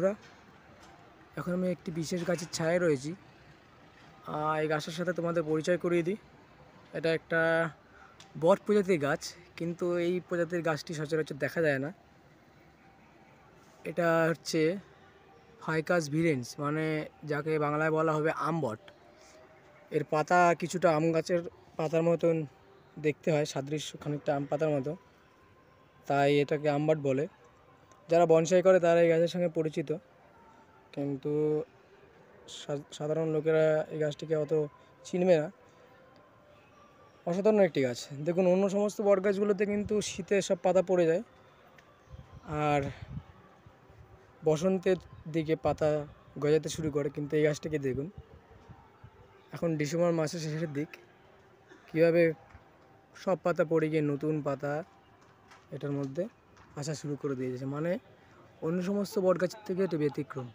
বন্ধুরা, এখন আমি একটি বিশেষ গাছের ছায়ায় রয়েছি। এই গাছের সাথে তোমাদের পরিচয় করিয়ে দিই। এটা একটা বট প্রজাতির গাছ, কিন্তু এই প্রজাতির গাছটি সচরাচর দেখা যায় না। এটা হচ্ছে ফাইকাস ভিরেন্স, মানে যাকে বাংলায় বলা হবে আম বট। এর পাতা কিছুটা আম গাছের পাতার মতন দেখতে হয়, সাদৃশ্য খানিকটা আম পাতার মতো, তাই এটাকে আম বট বলে। যারা বনসাই করে তারা এই গাছের সঙ্গে পরিচিত, কিন্তু সাধারণ লোকেরা এই গাছটিকে অত চিনবে না। অসাধারণ একটি গাছ। দেখুন, অন্য সমস্ত বট গাছগুলোতে কিন্তু শীতে সব পাতা পড়ে যায়, আর বসন্তের দিকে পাতা গজাতে শুরু করে, কিন্তু এই গাছটিকে দেখুন, এখন ডিসেম্বর মাসের শেষের দিক, কীভাবে সব পাতা পড়ে গিয়ে নতুন পাতা এটার মধ্যে আসা শুরু করে দিয়েছে। মানে অন্য সমস্ত বট গাছের থেকে এটা ব্যতিক্রম।